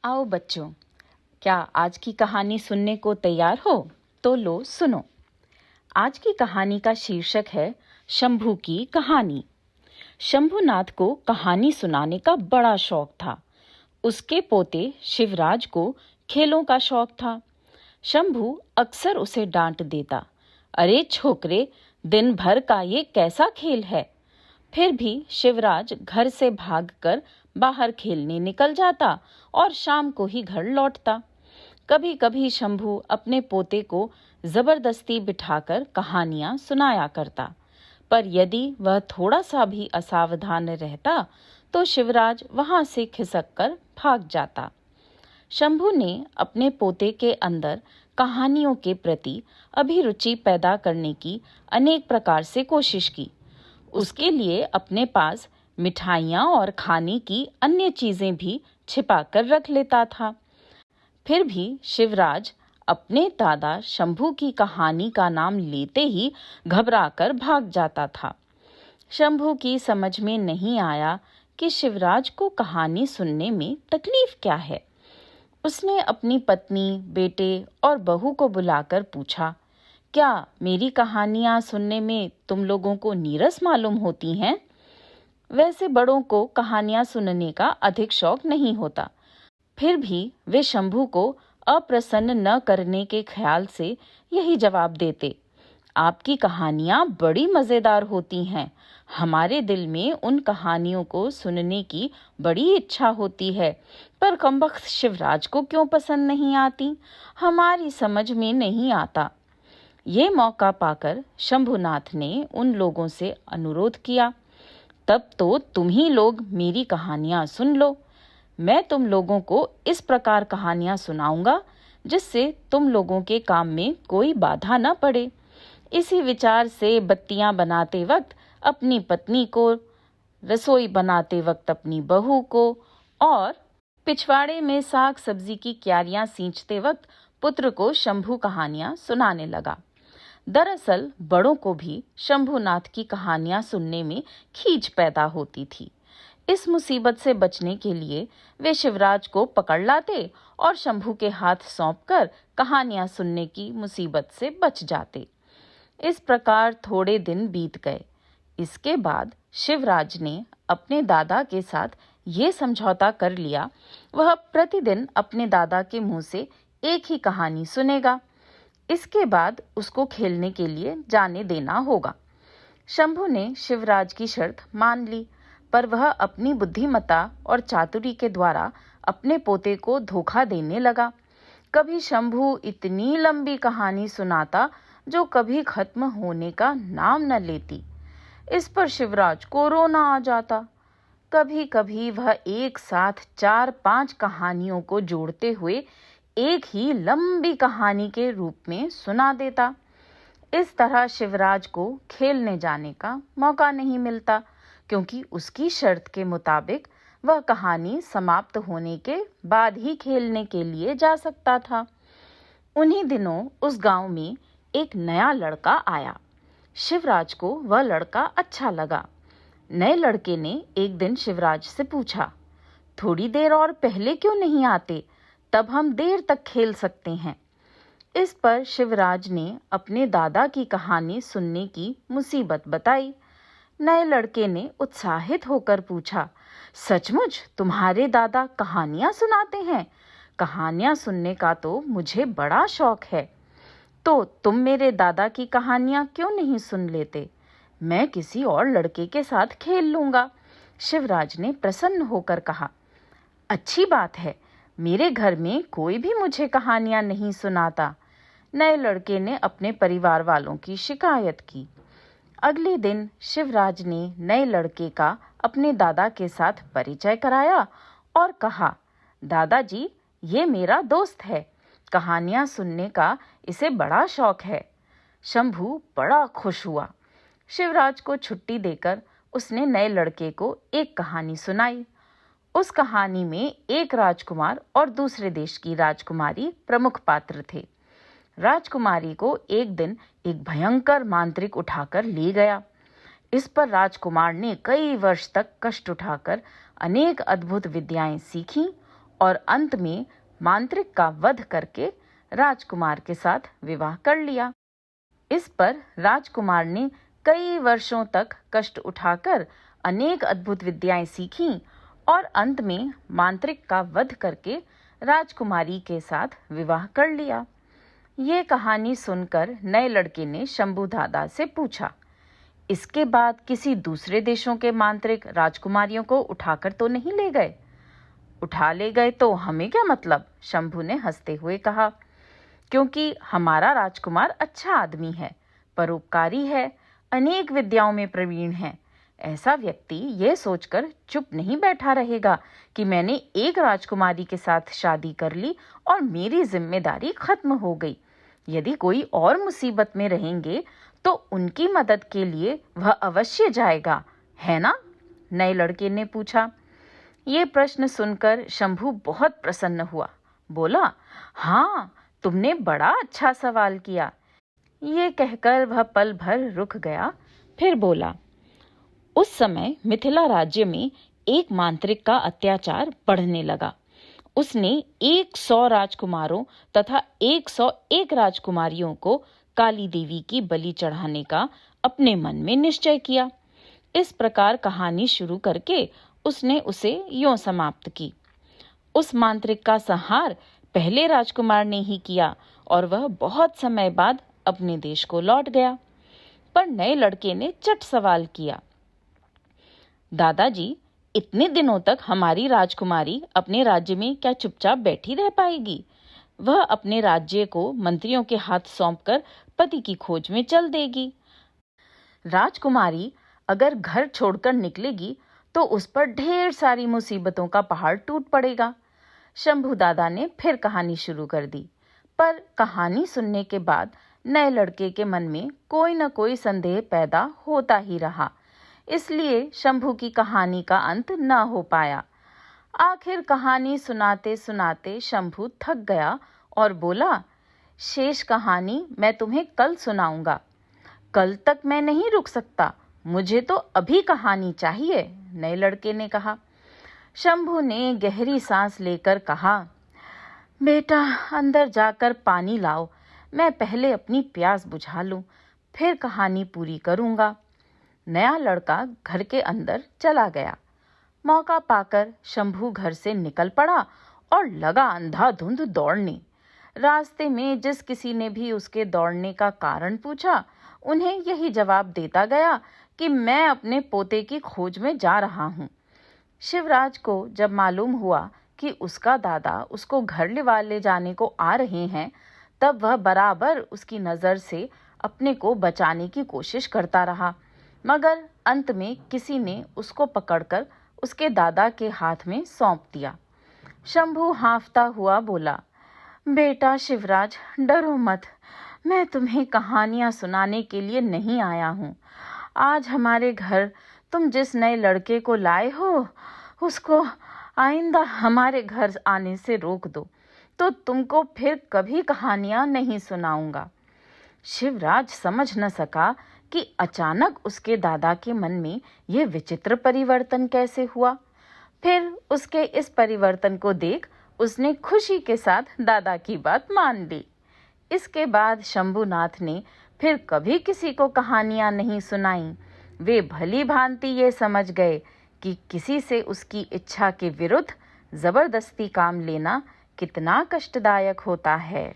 आओ बच्चों, क्या आज की कहानी सुनने को तैयार हो? तो लो सुनो। आज की कहानी का शीर्षक है शंभू की कहानी। शंभूनाथ को कहानी सुनाने का बड़ा शौक था। उसके पोते शिवराज को खेलों का शौक था। शंभू अक्सर उसे डांट देता, अरे छोकरे, दिन भर का ये कैसा खेल है। फिर भी शिवराज घर से भागकर बाहर खेलने निकल जाता और शाम को ही घर लौटता। कभी कभी शंभू अपने पोते को जबरदस्ती बिठाकर कहानियां सुनाया करता, पर यदि वह थोड़ा सा भी असावधान रहता तो शिवराज वहां से खिसक कर भाग जाता। शंभू ने अपने पोते के अंदर कहानियों के प्रति अभिरुचि पैदा करने की अनेक प्रकार से कोशिश की। उसके लिए अपने पास मिठाइयाँ और खाने की अन्य चीजें भी छिपा कर रख लेता था। फिर भी शिवराज अपने दादा शंभू की कहानी का नाम लेते ही घबराकर भाग जाता था। शंभू की समझ में नहीं आया कि शिवराज को कहानी सुनने में तकलीफ क्या है। उसने अपनी पत्नी, बेटे और बहू को बुलाकर पूछा, क्या मेरी कहानियां सुनने में तुम लोगों को नीरस मालूम होती हैं? वैसे बड़ों को कहानियां सुनने का अधिक शौक नहीं होता, फिर भी वे शंभू को अप्रसन्न न करने के ख्याल से यही जवाब देते, आपकी कहानियां बड़ी मजेदार होती हैं। हमारे दिल में उन कहानियों को सुनने की बड़ी इच्छा होती है, पर कमबख्त शिवराज को क्यों पसंद नहीं आती, हमारी समझ में नहीं आता। ये मौका पाकर शंभूनाथ ने उन लोगों से अनुरोध किया, तब तो तुम ही लोग मेरी कहानियां सुन लो। मैं तुम लोगों को इस प्रकार कहानियां सुनाऊंगा जिससे तुम लोगों के काम में कोई बाधा न पड़े। इसी विचार से बत्तियां बनाते वक्त अपनी पत्नी को, रसोई बनाते वक्त अपनी बहू को और पिछवाड़े में साग सब्जी की क्यारियां सींचते वक्त पुत्र को शंभू कहानियां सुनाने लगा। दरअसल बड़ों को भी शंभूनाथ की कहानियां सुनने में खींच पैदा होती थी। इस मुसीबत से बचने के लिए वे शिवराज को पकड़ लाते और शंभू के हाथ सौंपकर कहानियां सुनने की मुसीबत से बच जाते। इस प्रकार थोड़े दिन बीत गए। इसके बाद शिवराज ने अपने दादा के साथ ये समझौता कर लिया, वह प्रतिदिन अपने दादा के मुंह से एक ही कहानी सुनेगा। इसके बाद उसको खेलने के लिए जाने देना होगा। शंभू ने शिवराज की शर्त मान ली, पर वह अपनी बुद्धिमत्ता और चातुरी के द्वारा अपने पोते को धोखा देने लगा। कभी शंभू इतनी लंबी कहानी सुनाता जो कभी खत्म होने का नाम न लेती। इस पर शिवराज को रोना आ जाता। कभी कभी वह एक साथ 4-5 कहानियों को जोड़ते हुए एक ही लंबी कहानी के रूप में सुना देता। इस तरह शिवराज को खेलने जाने का मौका नहीं मिलता, क्योंकि उसकी शर्त के मुताबिक वह कहानी समाप्त होने के बाद ही खेलने के लिए जा सकता था। उन्हीं दिनों उस गांव में एक नया लड़का आया। शिवराज को वह लड़का अच्छा लगा। नए लड़के ने एक दिन शिवराज से पूछा, थोड़ी देर और पहले क्यों नहीं आते, तब हम देर तक खेल सकते हैं। इस पर शिवराज ने अपने दादा की कहानी सुनने की मुसीबत बताई। नए लड़के ने उत्साहित होकर पूछा, सचमुच तुम्हारे दादा कहानियां सुनाते हैं? कहानियां सुनने का तो मुझे बड़ा शौक है। तो तुम मेरे दादा की कहानियां क्यों नहीं सुन लेते? मैं किसी और लड़के के साथ खेल लूंगा। शिवराज ने प्रसन्न होकर कहा, अच्छी बात है, मेरे घर में कोई भी मुझे कहानियां नहीं सुनाता। नए लड़के ने अपने परिवार वालों की शिकायत की। अगले दिन शिवराज ने नए लड़के का अपने दादा के साथ परिचय कराया और कहा, दादाजी, ये मेरा दोस्त है, कहानियां सुनने का इसे बड़ा शौक है। शंभू बड़ा खुश हुआ। शिवराज को छुट्टी देकर उसने नए लड़के को एक कहानी सुनाई। उस कहानी में एक राजकुमार और दूसरे देश की राजकुमारी प्रमुख पात्र थे। राजकुमारी को एक दिन एक भयंकर मांत्रिक उठाकर ले गया। इस पर राजकुमार ने कई वर्ष तक कष्ट उठाकर अनेक अद्भुत विद्याएं सीखी और अंत में मांत्रिक का वध करके राजकुमार के साथ विवाह कर लिया। इस पर राजकुमार ने कई वर्षों तक कष्ट उठाकर अनेक अद्भुत विद्याएं सीखीं और अंत में मांत्रिक का वध करके राजकुमारी के साथ विवाह कर लिया। ये कहानी सुनकर नए लड़के ने शंभू दादा से पूछा, इसके बाद किसी दूसरे देशों के मांत्रिक राजकुमारियों को उठाकर तो नहीं ले गए? उठा ले गए तो हमें क्या मतलब? शंभू ने हंसते हुए कहा, क्योंकि हमारा राजकुमार अच्छा आदमी है, परोपकारी है, अनेक विद्याओं में प्रवीण है। ऐसा व्यक्ति यह सोचकर चुप नहीं बैठा रहेगा कि मैंने एक राजकुमारी के साथ शादी कर ली और मेरी जिम्मेदारी खत्म हो गई। यदि कोई और मुसीबत में रहेंगे तो उनकी मदद के लिए वह अवश्य जाएगा, है ना? नए लड़के ने पूछा। ये प्रश्न सुनकर शंभू बहुत प्रसन्न हुआ। बोला, हाँ, तुमने बड़ा अच्छा सवाल किया। ये कहकर वह पल भर रुक गया, फिर बोला, उस समय मिथिला राज्य में एक मांत्रिक का अत्याचार बढ़ने लगा। उसने 100 राजकुमारों तथा 101 राजकुमारियों को काली देवी की बलि चढ़ाने का अपने मन में निश्चय किया। इस प्रकार कहानी शुरू करके उसने उसे यूं समाप्त की। उस मांत्रिक का संहार पहले राजकुमार ने ही किया और वह बहुत समय बाद अपने देश को लौट गया। पर नए लड़के ने चट सवाल किया, दादाजी, इतने दिनों तक हमारी राजकुमारी अपने राज्य में क्या चुपचाप बैठी रह पाएगी? वह अपने राज्य को मंत्रियों के हाथ सौंपकर पति की खोज में चल देगी। राजकुमारी अगर घर छोड़कर निकलेगी तो उस पर ढेर सारी मुसीबतों का पहाड़ टूट पड़ेगा। शंभू दादा ने फिर कहानी शुरू कर दी, पर कहानी सुनने के बाद नए लड़के के मन में कोई न कोई संदेह पैदा होता ही रहा। इसलिए शंभू की कहानी का अंत न हो पाया। आखिर कहानी सुनाते सुनाते शंभू थक गया और बोला, शेष कहानी मैं तुम्हें कल सुनाऊंगा। कल तक मैं नहीं रुक सकता, मुझे तो अभी कहानी चाहिए, नए लड़के ने कहा। शंभू ने गहरी सांस लेकर कहा, बेटा, अंदर जाकर पानी लाओ, मैं पहले अपनी प्यास बुझा लूं, फिर कहानी पूरी करूंगा। नया लड़का घर के अंदर चला गया। मौका पाकर शंभू घर से निकल पड़ा और लगा अंधाधुंध दौड़ने। रास्ते में जिस किसी ने भी उसके दौड़ने का कारण पूछा, उन्हें यही जवाब देता गया कि मैं अपने पोते की खोज में जा रहा हूँ। शिवराज को जब मालूम हुआ कि उसका दादा उसको घर ले जाने को आ रहे हैं, तब वह बराबर उसकी नज़र से अपने को बचाने की कोशिश करता रहा, मगर अंत में किसी ने उसको पकड़कर उसके दादा के हाथ में सौंप दिया। शंभू हांफता हुआ बोला, बेटा शिवराज, डरो मत, मैं तुम्हें कहानियां सुनाने के लिए नहीं आया हूँ। आज हमारे घर तुम जिस नए लड़के को लाए हो, उसको आइंदा हमारे घर आने से रोक दो, तो तुमको फिर कभी कहानियां नहीं सुनाऊंगा। शिवराज समझ न सका कि अचानक उसके दादा के मन में यह विचित्र परिवर्तन कैसे हुआ। फिर उसके इस परिवर्तन को देख उसने खुशी के साथ दादा की बात मान ली। इसके बाद शंभूनाथ ने फिर कभी किसी को कहानियां नहीं सुनाई। वे भली भांति ये समझ गए कि किसी से उसकी इच्छा के विरुद्ध जबरदस्ती काम लेना कितना कष्टदायक होता है।